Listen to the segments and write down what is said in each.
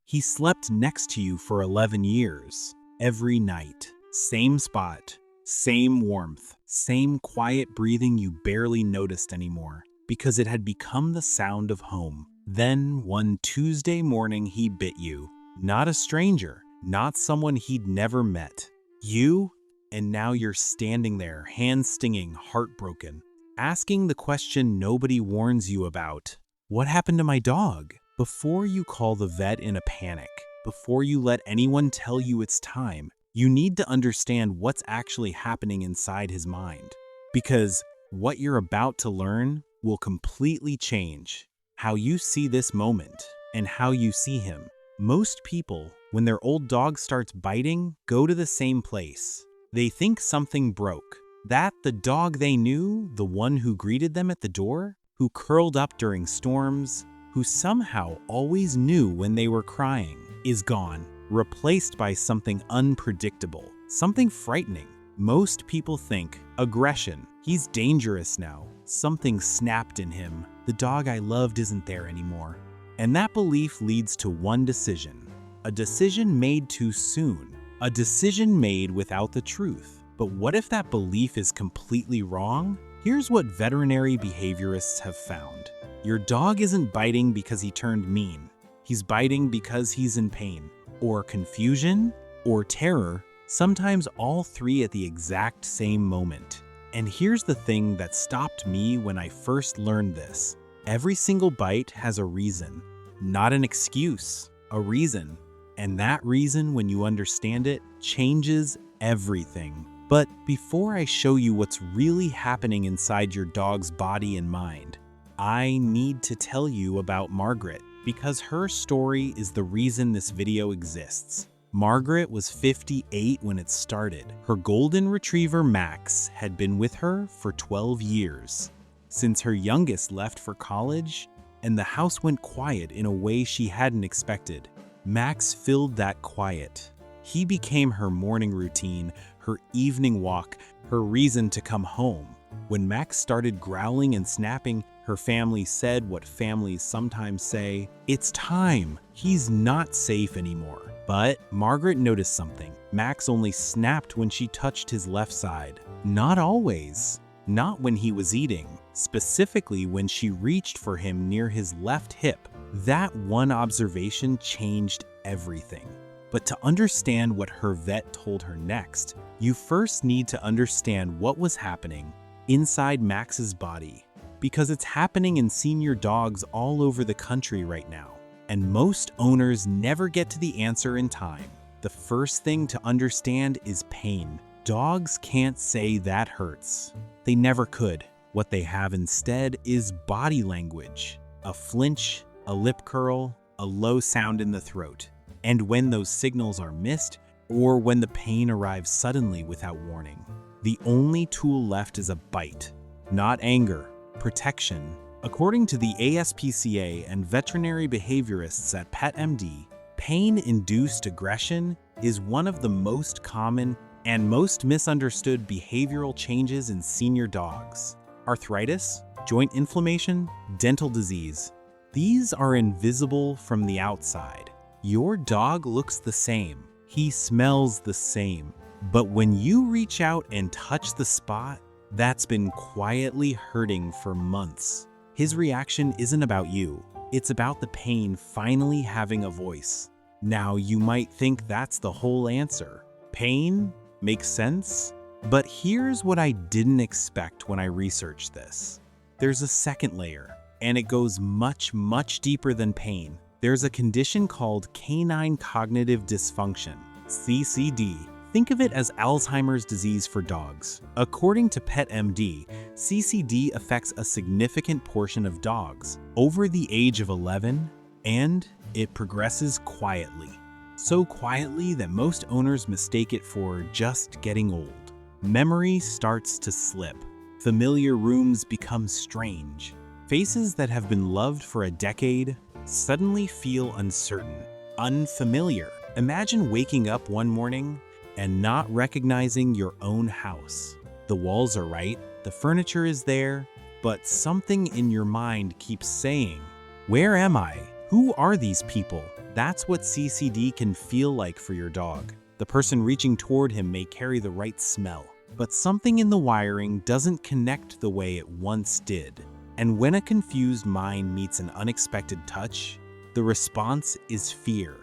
He slept next to you for 11 years, every night. Same spot, same warmth, same quiet breathing you barely noticed anymore, because it had become the sound of home. Then, one Tuesday morning, he bit you. Not a stranger, not someone he'd never met. You, and now you're standing there, hands stinging, heartbroken, asking the question nobody warns you about. What happened to my dog? Before you call the vet in a panic, before you let anyone tell you it's time, you need to understand what's actually happening inside his mind. Because what you're about to learn will completely change how you see this moment and how you see him. Most people, when their old dog starts biting, go to the same place. They think something broke. That the dog they knew, the one who greeted them at the door, who curled up during storms, who somehow always knew when they were crying, is gone, replaced by something unpredictable, something frightening. Most people think, aggression, he's dangerous now, something snapped in him, the dog I loved isn't there anymore. And that belief leads to one decision, a decision made too soon, a decision made without the truth. But what if that belief is completely wrong? Here's what veterinary behaviorists have found. Your dog isn't biting because he turned mean. He's biting because he's in pain, or confusion, or terror, sometimes all three at the exact same moment. And here's the thing that stopped me when I first learned this. Every single bite has a reason, not an excuse, a reason. And that reason, when you understand it, changes everything. But before I show you what's really happening inside your dog's body and mind, I need to tell you about Margaret, because her story is the reason this video exists. Margaret was 58 when it started. Her golden retriever Max had been with her for 12 years, since her youngest left for college, and the house went quiet in a way she hadn't expected. Max filled that quiet. He became her morning routine, her evening walk, her reason to come home. When Max started growling and snapping, her family said what families sometimes say, "It's time. He's not safe anymore." But Margaret noticed something. Max only snapped when she touched his left side. Not always. Not when he was eating. Specifically when she reached for him near his left hip. That one observation changed everything. But to understand what her vet told her next, you first need to understand what was happening inside Max's body. Because it's happening in senior dogs all over the country right now. And most owners never get to the answer in time. The first thing to understand is pain. Dogs can't say that hurts. They never could. What they have instead is body language. A flinch, a lip curl, a low sound in the throat. And when those signals are missed, or when the pain arrives suddenly without warning, the only tool left is a bite. Not anger, protection. According to the ASPCA and veterinary behaviorists at PetMD, pain-induced aggression is one of the most common and most misunderstood behavioral changes in senior dogs. Arthritis, joint inflammation, dental disease. These are invisible from the outside. Your dog looks the same. He smells the same. But when you reach out and touch the spot that's been quietly hurting for months, his reaction isn't about you. It's about the pain finally having a voice. Now, you might think that's the whole answer. Pain makes sense? But here's what I didn't expect when I researched this. There's a second layer, and it goes much, much deeper than pain. There's a condition called canine cognitive dysfunction, CCD. Think of it as Alzheimer's disease for dogs. According to PetMD, CCD affects a significant portion of dogs over the age of 11, and it progresses quietly. So quietly that most owners mistake it for just getting old. Memory starts to slip. Familiar rooms become strange. Faces that have been loved for a decade suddenly feel uncertain, unfamiliar. Imagine waking up one morning and not recognizing your own house. The walls are right, the furniture is there, but something in your mind keeps saying, "Where am I? Who are these people?" That's what CCD can feel like for your dog. The person reaching toward him may carry the right smell, but something in the wiring doesn't connect the way it once did. And when a confused mind meets an unexpected touch, the response is fear.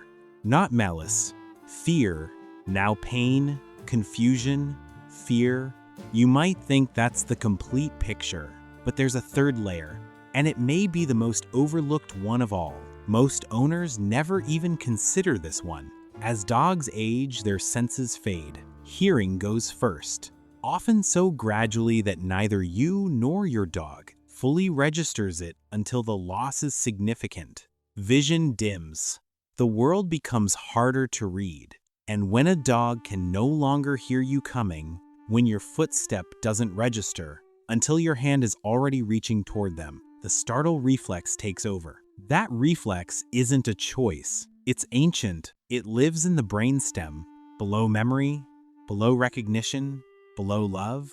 Not malice. Fear. Now pain, confusion, fear. You might think that's the complete picture, but there's a third layer, and it may be the most overlooked one of all. Most owners never even consider this one. As dogs age, their senses fade. Hearing goes first, often so gradually that neither you nor your dog fully registers it until the loss is significant. Vision dims. The world becomes harder to read. And when a dog can no longer hear you coming, when your footstep doesn't register, until your hand is already reaching toward them, the startle reflex takes over. That reflex isn't a choice. It's ancient. It lives in the brainstem, below memory, below recognition, below love.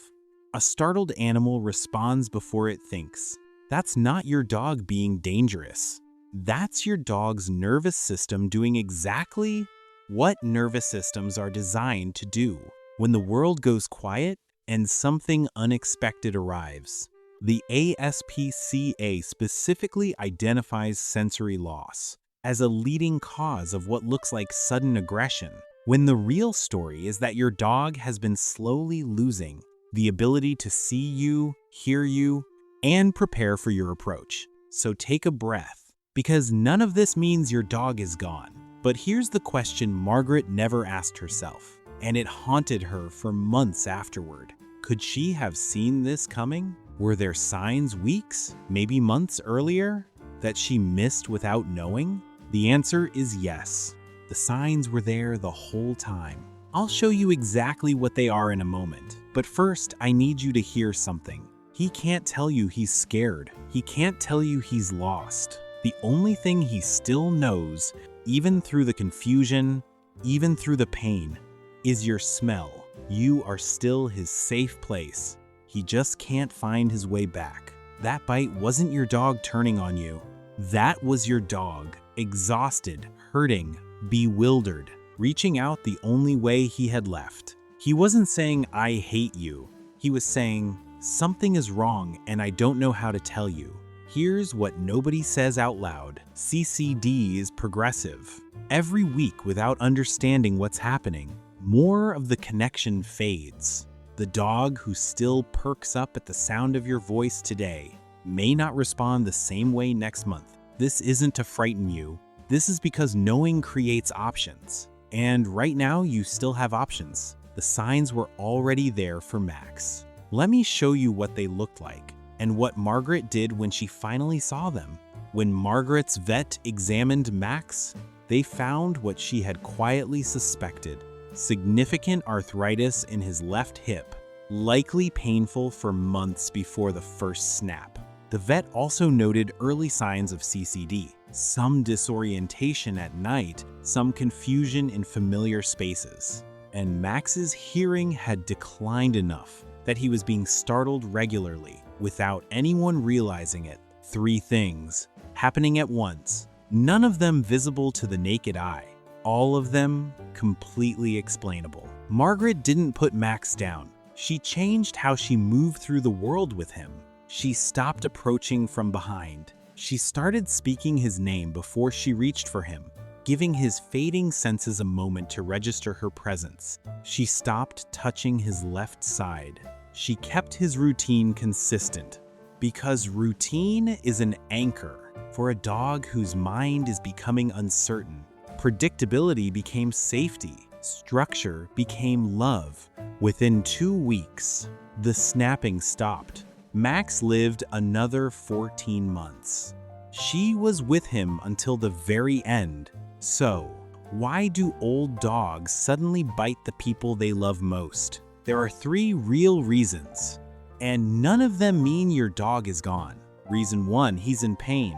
A startled animal responds before it thinks. That's not your dog being dangerous. That's your dog's nervous system doing exactly what nervous systems are designed to do. When the world goes quiet and something unexpected arrives. The ASPCA specifically identifies sensory loss as a leading cause of what looks like sudden aggression, when the real story is that your dog has been slowly losing the ability to see you, hear you, and prepare for your approach. So take a breath, because none of this means your dog is gone. But here's the question Margaret never asked herself, and it haunted her for months afterward. Could she have seen this coming? Were there signs weeks, maybe months earlier, that she missed without knowing? The answer is yes. The signs were there the whole time. I'll show you exactly what they are in a moment. But first, I need you to hear something. He can't tell you he's scared. He can't tell you he's lost. The only thing he still knows, even through the confusion, even through the pain, is your smell. You are still his safe place. He just can't find his way back. That bite wasn't your dog turning on you. That was your dog, exhausted, hurting, bewildered, reaching out the only way he had left. He wasn't saying, "I hate you." He was saying, "Something is wrong and I don't know how to tell you." Here's what nobody says out loud. CCD is progressive. Every week, without understanding what's happening, more of the connection fades. The dog who still perks up at the sound of your voice today may not respond the same way next month. This isn't to frighten you. This is because knowing creates options. And right now, you still have options. The signs were already there for Max. Let me show you what they looked like and what Margaret did when she finally saw them. When Margaret's vet examined Max, they found what she had quietly suspected: significant arthritis in his left hip, likely painful for months before the first snap. The vet also noted early signs of CCD, some disorientation at night, some confusion in familiar spaces. And Max's hearing had declined enough that he was being startled regularly without anyone realizing it. 3 things happening at once, none of them visible to the naked eye. All of them completely explainable. Margaret didn't put Max down. She changed how she moved through the world with him. She stopped approaching from behind. She started speaking his name before she reached for him, giving his fading senses a moment to register her presence. She stopped touching his left side. She kept his routine consistent, because routine is an anchor for a dog whose mind is becoming uncertain. Predictability became safety. Structure became love. Within 2 weeks, the snapping stopped. Max lived another 14 months. She was with him until the very end. So, why do old dogs suddenly bite the people they love most? There are 3 real reasons, and none of them mean your dog is gone. Reason 1, he's in pain.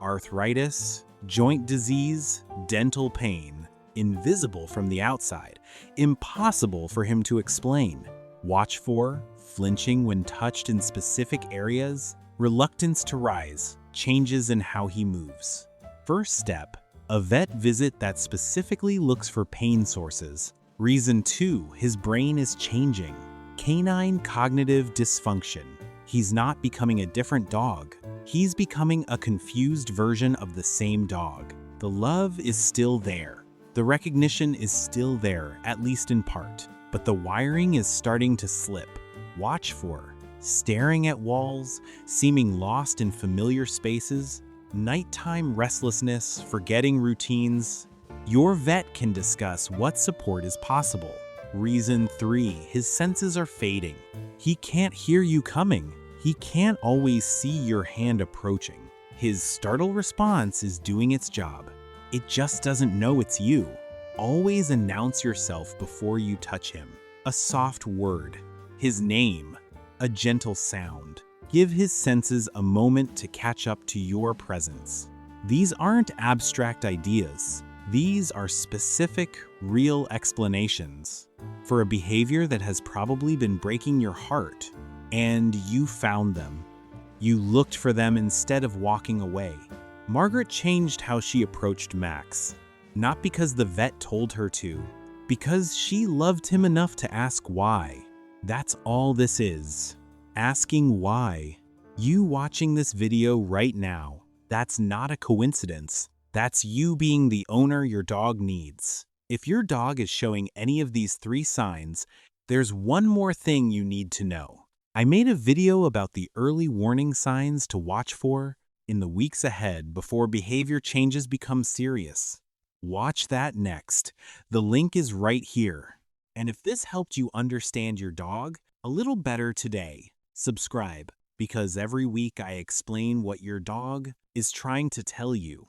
Arthritis, joint disease, dental pain. Invisible from the outside, impossible for him to explain. Watch for flinching when touched in specific areas, reluctance to rise, changes in how he moves. First step, A vet visit that specifically looks for pain sources. Reason 2, his brain is changing. Canine cognitive dysfunction. He's not becoming a different dog. He's becoming a confused version of the same dog. The love is still there. The recognition is still there, at least in part. But the wiring is starting to slip. Watch for staring at walls, seeming lost in familiar spaces, nighttime restlessness, forgetting routines. Your vet can discuss what support is possible. Reason 3, his senses are fading. He can't hear you coming. He can't always see your hand approaching. His startle response is doing its job. It just doesn't know it's you. Always announce yourself before you touch him. A soft word. His name. A gentle sound. Give his senses a moment to catch up to your presence. These aren't abstract ideas. These are specific, real explanations for a behavior that has probably been breaking your heart. And you found them. You looked for them instead of walking away. Margaret changed how she approached Max. Not because the vet told her to, because she loved him enough to ask why. That's all this is. Asking why. You watching this video right now, that's not a coincidence. That's you being the owner your dog needs. If your dog is showing any of these 3 signs, there's one more thing you need to know. I made a video about the early warning signs to watch for in the weeks ahead before behavior changes become serious. Watch that next. The link is right here. And if this helped you understand your dog a little better today, subscribe, because every week I explain what your dog is trying to tell you.